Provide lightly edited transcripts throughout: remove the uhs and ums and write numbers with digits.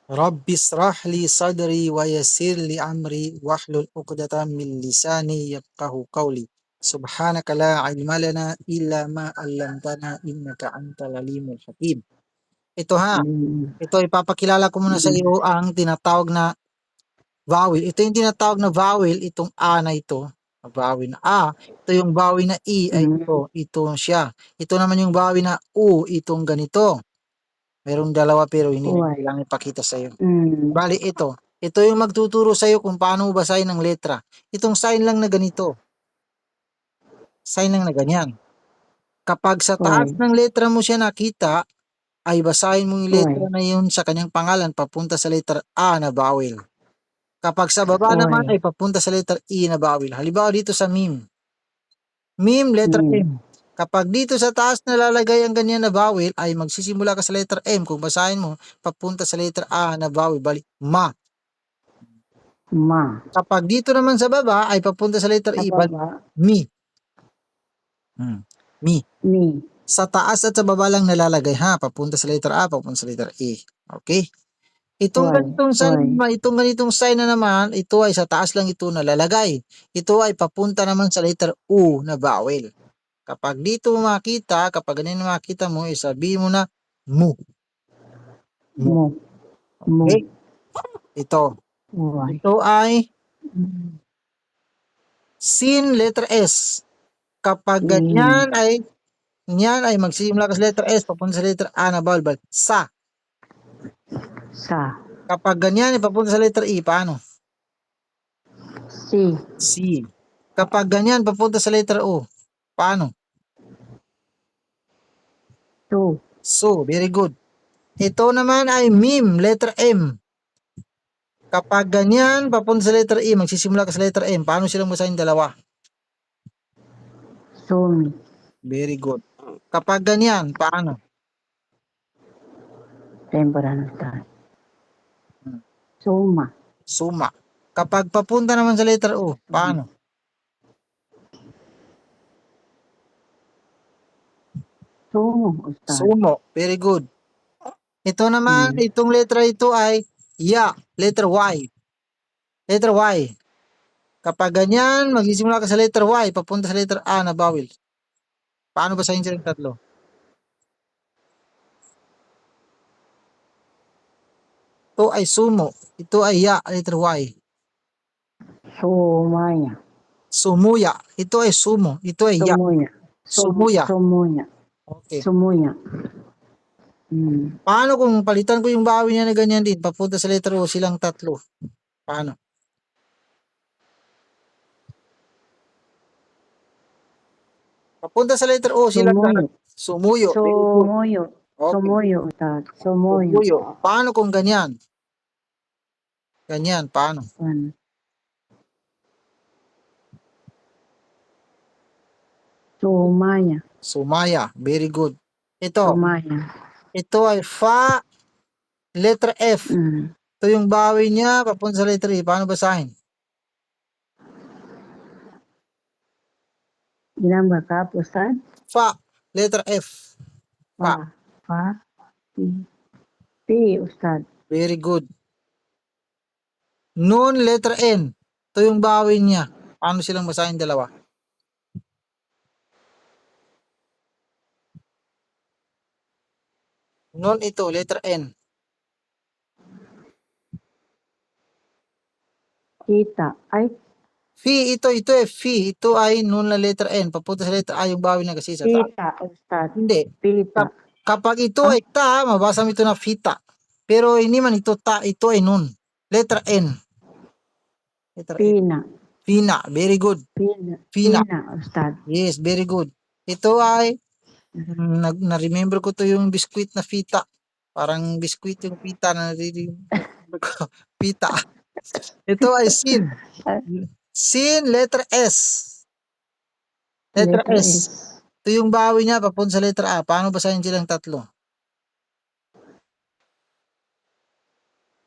Rabbi israh li sadri wa yassir li amri wahlul 'uqdatam min lisani yafqahu qawli. Subhanaka la ilma lana illa ma 'allamtana innaka antal alimul hakim. Ito ha, Mm. ito ipapakilala ko muna sa iyo ang tinatawag na vowel. Ito yung tinatawag na vowel, itong A na ito, vowel na A. Ito yung vowel na E ay ito siya. Ito naman yung vowel na U, itong ganito. Merong dalawa pero hindi na Uy. kailangan ipakita sa iyo. Mm. Bali ito. Ito yung magtuturo sa iyo kung paano mo basahin ang letra. Itong sign lang na ganito. Sign lang na ganyan. Kapag sa taas Uy. ng letra mo siya nakita, ay basahin mo yung letra Uy. na yun sa kanyang pangalan papunta sa letter A na vowel. Kapag sa baba naman Uy. ay papunta sa letter E na vowel. Halimbawa dito sa meme. Meme, letter M. Kapag dito sa taas nalalagay ang ganyan na vowel, ay magsisimula ka sa letter M. Kung basahin mo, papunta sa letter A na vowel. Bali, ma. Ma. Kapag dito naman sa baba, ay papunta sa letter Sa E. Bali, baba. mi. Mi. Mi. Sa taas at sa baba lang nalalagay ha. Papunta sa letter A, papunta sa letter E. Okay? Itong Uy. ganitong sign, Uy. itong ganitong sign na naman, ito ay sa taas lang ito nalalagay. Ito ay papunta naman sa letter U na vowel. Kapag dito mo makita, kapag ganyan makita mo, sabihin mo na mu. Mu. Mo. Mo. Okay? Ito. Uy. Ito ay sin letter S. Kapag Sin. ganyan ay magsisimula ka sa letter S, papunta sa letter A na vowel. Sa. Sa. Kapag ganyan ay papunta sa letter E, paano? Si. Si. Kapag ganyan papunta sa letter O, paano? Tu. So, very good. Ito naman ay meme, letter M. Kapag ganyan, papunta sa letter E, magsisimula ka sa letter M. Paano silang basahin dalawa? Sumi. Very good. Kapag ganyan, paano? Temporary start. Suma. Suma. Kapag papunta naman sa letter O, paano? Sumo. Ustad. Sumo. Very good. Ito naman, itong letra ito ay ya, letter Y. Letter Y. Kapag ganyan, magsisimula ka sa letter Y, papunta sa letter A na vowel. Paano basahin silang tatlo? Ito ay sumo. Ito ay ya, letter Y. Sumaya. Sumuya. Ito ay sumo. Ito ay ya. Sumuya. Sumuya. Sumuya. Okay. Sumuya. Paano kung palitan ko yung bawi niya na ganyan din, papunta sa letter O silang tatlo? Paano? Papunta sa letter O silang Sumuyo. sumuyo. Very good. Sumuyo. Okay. Sumuyo. Ustad. Sumuyo. Sumuyo. Paano kung ganyan? Ganyan, paano? Sumaya. Sumaya. Very good. Ito. Sumaya. Ito ay fa, letter F. Ito yung bawi niya, papunta sa letter E. Paano basahin? Ginamba ka, Ustad? Fa, letter F. Fa. Fa. P, Ustad. Very good. Nun, letter N. Ito yung bawi niya. Paano silang basahin dalawa? Nun ito, letter N. Kita. Ay. Fi, ito eh, fi. Ito ay nun na letter N. Papunta sa letter A yung bawi na kasi sa taas. Pita, Ustad. Hindi. Pita. Kapag ito ay ta, mabasa mo ito na fita. Pero hindi man ito ta, ito ay nun. Letter N. Letter Pina. N. Fina. Very good. Pina. Fina. Pina, Ustad. Yes, very good. Ito ay, na-remember ko to yung biskuit na fita. Parang biskuit yung pita na pita. Ito ay sin. Sin, letter S. Letter S. Ito yung bawi niya papunta sa letter A. Paano basahin silang tatlo?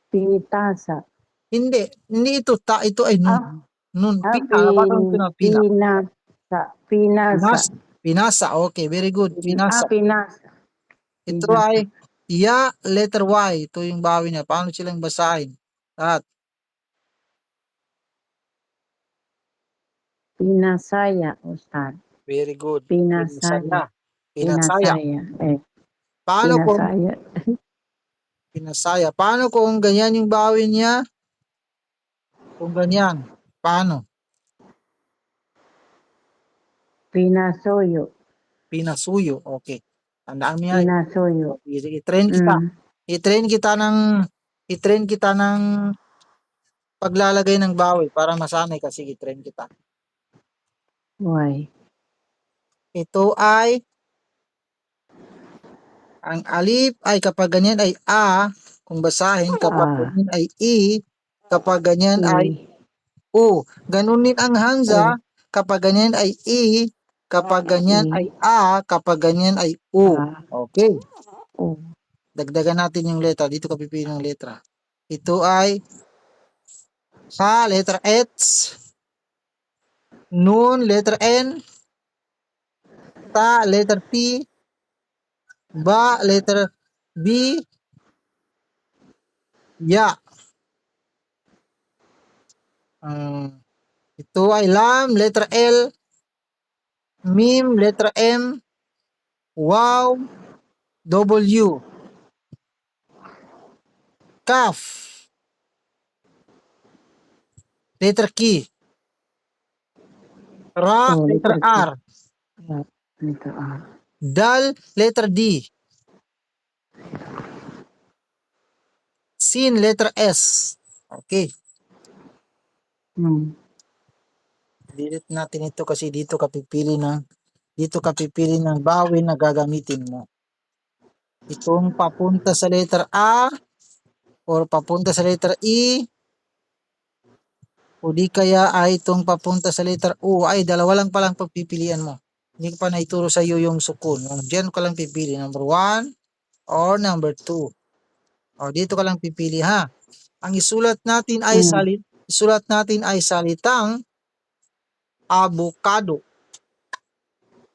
Pinitasa. Hindi. Hindi ito ta. Ito ay nun. Nun. Pina. Pina. Pinasa. Pinasa. Pinasa. Okay, very good. Pinasa. Pinasa. Ito ay Ya, letter Y. Ito yung bawi niya. Paano silang basahin? Lahat. Pinasaya, Ustad. Very good. Pinasaya. Pinasaya. Pinasaya. Pinasaya. Paano kung Pinasaya. pinasaya? Paano kung ganyan yung bawi niya? Kung ganyan. Paano? Pinasuyo. Pinasuyo. Okay. Tandaan mo yan. Pinasuyo. I-train kita. Mm. I-train kita ng paglalagay ng bawi para masanay ka. Sige, train kita. Why? Ito ay ang alif ay kapag ganyan ay a, kung basahin, kapag ganyan ay i, kapag ganyan ay I. u. Ganun din ang hamza, O. kapag ganyan ay i, kapag ganyan ay I. a, kapag ganyan ay u. A. Okay. O. Dagdagan natin yung letra. Dito ka pipili ng letra. Ito ay ha, letra H, nun, letter N, ta, letter T, ba, letter B, ya. Ito ay lam, letter L, mim, letter M, wow, W, kaf, letter K, ra, O. letter Letter K. R, Letter R. dal, letter D, sin, letter S. Okay. Hmm. Delete natin ito kasi dito ka pipili ng bawi na gagamitin mo. Itong papunta sa letter A or papunta sa letter E o di kaya ay itong papunta sa letter U ay dalawa lang palang pagpipilian mo. Hindi pa naituro sa iyo yung sukun. Diyan ka lang pipili. Number 1 or number 2. O dito ka lang pipili ha. Ang isulat natin ay Hmm. salitang avocado.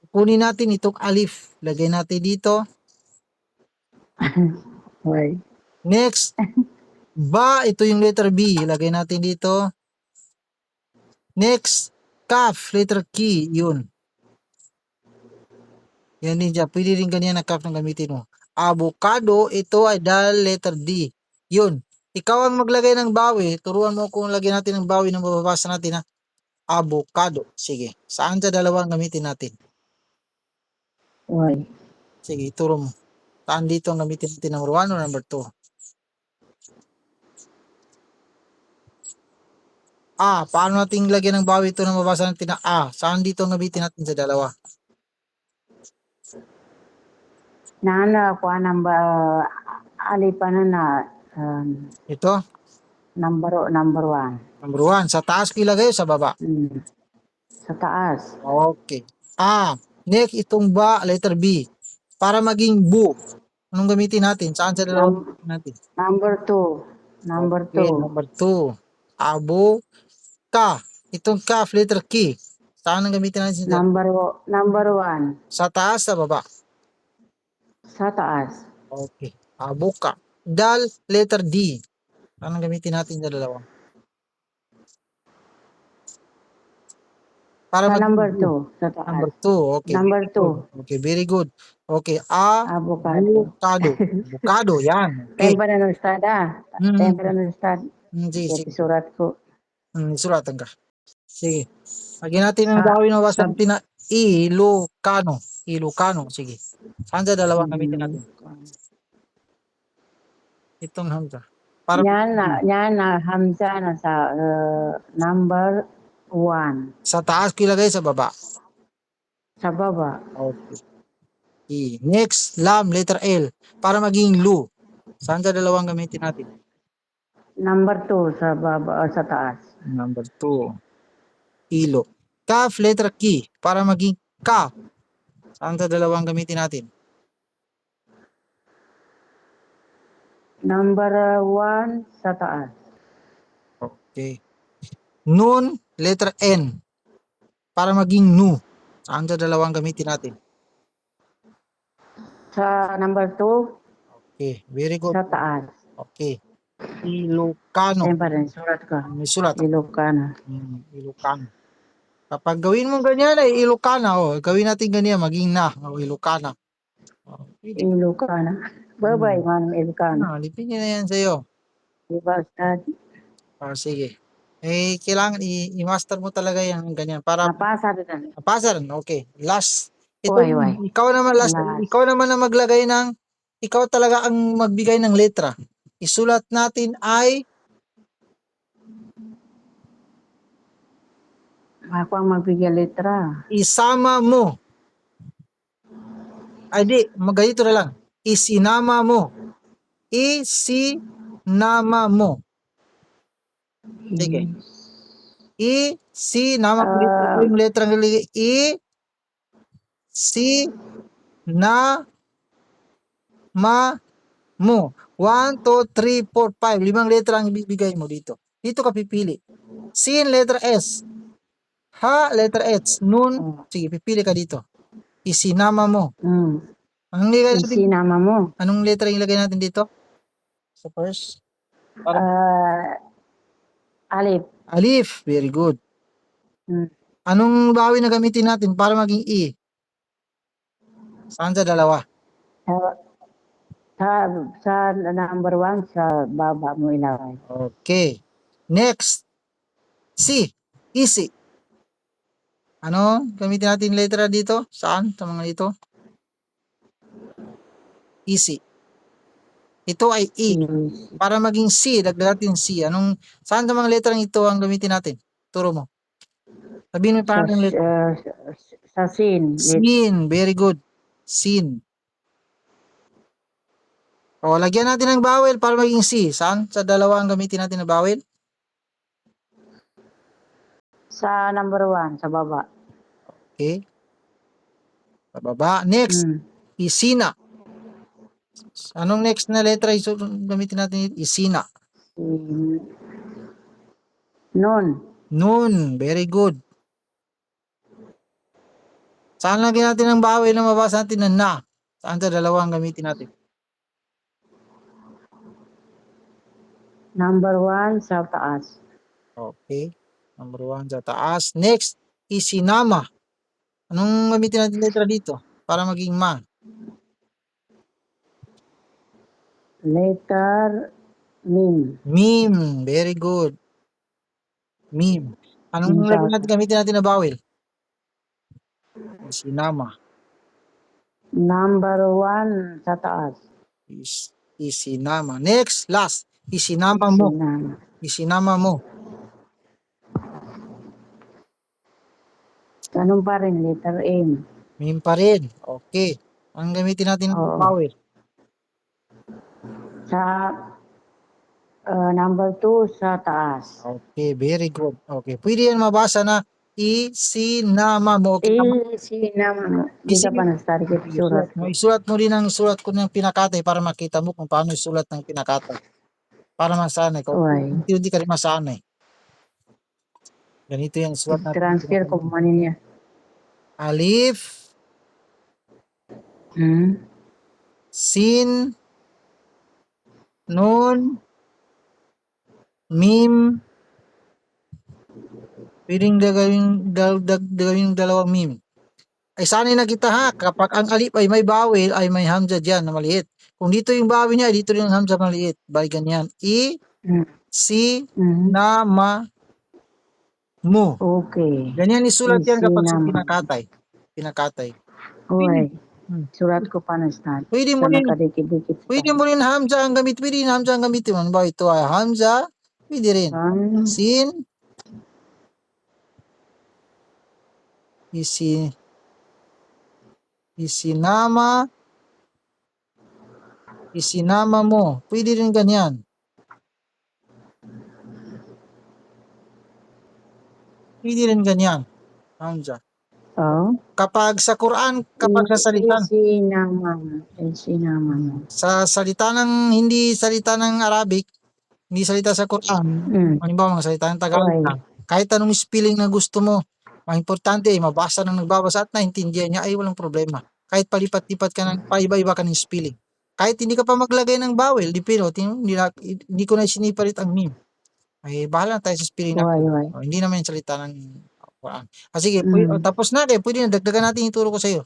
Kunin natin itong alif. Lagay natin dito. Why? Next, ba, ito yung letter B. Lagay natin dito. Next, kaf, letter K, yun. Yan din dyan. Pwede rin ganyan na kaf ang gamitin mo. Avocado, ito ay dal, letter D. Yun. Ikaw ang maglagay ng bawi. Turuan mo kung lagyan natin ng bawi na mababasa natin ha. Avocado. Sige. Saan sa dalawa ang gamitin natin? Why? Sige, ituro mo. Saan dito ang gamitin natin? Number 1 or number 2? Paano natin lagyan ng bawi ito na mabasa natin na Saan dito ang gamitin natin sa dalawa? Nana ko number alipan na Ito? number 1. Number 1. Sa taas ko ilagay o sa baba? Hmm. Sa taas. Okay. Next, itong ba, letter B. Para maging bu. Anong gamitin natin? Saan sa dalawa gamitin natin? Number 2. Number Okay, 2. number 2. Abo, ka. Itong kaf, letter K. Saan ang gamitin natin sa dalawa? Number 1. Sa taas, sa baba? Sa taas. Okay. Abo ka. Dal, letter D. Saan ang gamitin natin sa dalawa? Para Sa maging number bu. 2. Sa taas. Number 2. Okay, Number very good. 2. Okay, very good. Okay, Avocado. avocado. Avocado, yan. Okay. Tempa na ng stad Mm, Tempa na ng stad. sige, Kaya sige. surat ko. Suratan ka. Sige. Lagyan natin ng Sa, dawin na basa sa, natin na Ilocano. Ilocano. Sige. Saan sa dalawang gamitin natin? hmm. Itong hamza. Para Yan na hamza na sa number 1. sa taas ko ilagay sa baba. Sa baba. Okay. Next, lam, letter L. Para maging lu. Saan sa dalawang gamitin natin? Number 2 sa baba sa taas. Number 2. Ilo. Kaf, letter K. Para maging ka. Saan sa dalawang gamitin natin? Number 1 sa taas. Okay. Nun, letter N. Para maging nu. Saan sa dalawang gamitin natin? Sa number 2. Okay, very good. Sa taas. Okay. Ilocano. Ayan pa rin, sulat ko. May sulat. Ilocano. Ilocano. Kapag gawin mo ganyan ay Ilocana, gawin natin ganyan, maging na, Ilocana. Pwede. Ilocano. Bye-bye, Manong Ilocano. Alipin niya na yan sa'yo. Diba, study? Sige. Kailangan i-master mo talaga yan ganyan para Napasa rin. pasa rin. Okay. Last. Uy. Ikaw naman last. Last. Ikaw naman ang maglagay ng, ikaw talaga ang magbigay ng letra. Isulat natin ay Ako ang magbigay letra. isama mo. Ay di, ganito na lang. Isinama mo. Isinama mo. Sige. Isinama mo. Ito yung letra ng na ma mo. 1, 2, 3, 4, 5. 5 letra ang ibibigay mo dito. Dito ka pipili. Sin, letra S. Ha, letra H. Nun, sige, pipili ka dito. Isinama mo. Anong ilagay natin? Isinama mo. Anong letra ilagay natin dito? Sa first? Alif. Alif. Very good. Anong bawi na gamitin natin para maging I? Saan sa dalawa? Sa number 1, sa baba mo ilagay. Okay. Next. C. Easy. Ano? Gamitin natin letra dito? Saan? Sa mga dito? Easy. Ito ay E. Para maging C, dagdag natin C. Saan sa mga letrang ito ang gamitin natin? Turo mo. Sabihin mo pa ng letra. Sa sin. Sin. Very good. Sin. Lagyan natin ng vowel para maging C. Saan? Sa dalawa ang gamitin natin na vowel? Sa number 1, sa baba. Okay. Sa baba. Next. Isina. Anong next na letra gamitin natin? Isina. Nun. Nun. Very good. Saan lagyan natin ng vowel na mabasa natin na na? Saan sa dalawa ang gamitin natin? Number 1, sa taas. Okay. Number 1 sa taas. Next, isinama. Anong gamitin natin letra dito? Para maging ma. Letter mim. Mim. Very good. Mim. Anong gamitin natin na vowel? Isinama. Number 1, sa taas. Isinama. Next, last. Isinama mo. Isinama mo. Ganun pa rin, letter M. Mim pa rin. Okay. Ang gamitin natin ng vowel? Sa number 2, sa taas. Okay, very good. Okay, pwede yan mabasa na isinama mo. Okay, Isinama mo. Hindi ka pa nag-study kay surat ko. Isulat mo rin ang sulat ko ng pinakatay para makita mo kung paano isulat ng pinakatay. Para masanay ka. Hindi ka rin masanay. Ganito yung sulat natin. Transfer ko manin niya. Alif. Sin. Nun. Mim. Pwedeng gawing dalawang mim. Ay sanay na kita ha, kapag ang alif ay may vowel, ay may hamza dyan na maliit. Kung dito yung vowel niya, dito rin ang hamza maliit. Bali ganyan. Si, na, ma, mo. Okay. Ganyan isulat yan kapag pinakatay. Pinakatay. Okay. Surat ko pa na start. Pwede mo rin hamza ang gamit. Pwede rin hamza ang gamitin mo. Ba ito ay hamza, pwede rin. Sin, isinama mo. Pwede rin ganyan. Pwede rin ganyan. Hamza. Kapag sa Quran, kapag sa salita. Isinama mo. Sa salita ng, hindi salita ng Arabic, hindi salita sa Quran, halimbawa mga salita ng Tagalog lang, kahit anong spelling na gusto mo, ang importante ay mabasa ng nagbabasa at naintindihan niya, ay walang problema. Kahit palipat-lipat ka ng, paiba-iba ka ng spelling. kahit hindi ka pa maglagay ng vowel, hindi ko na sinipalit ang meme. Ay, bahala na tayo sa spelling ng Uy, meme. uy. Hindi naman yung salita ng Quran. Sige, Mm. tapos na rin. Pwede na, dagdagan natin yung turo ko sa'yo.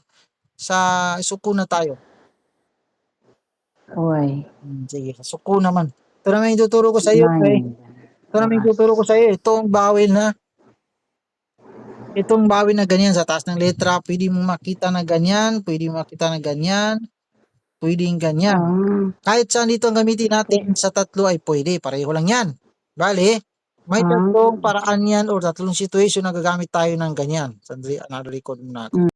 Sa suko na tayo. Uy. Sige, sa suko naman. Ito naman yung tuturo ko sa'yo, pre. 9. Ito naman yung Oras. tuturo ko sa'yo. Itong vowel na ganyan sa taas ng letra, pwede mo makita na ganyan, pwede mo makita na ganyan, pwedeng ganyan. Kahit saan dito ang gamitin natin, sa tatlo ay pwede. Pareho lang yan. Bale, may tatlong paraan yan or tatlong situation na gagamit tayo ng ganyan. Sandali, na-record muna natin.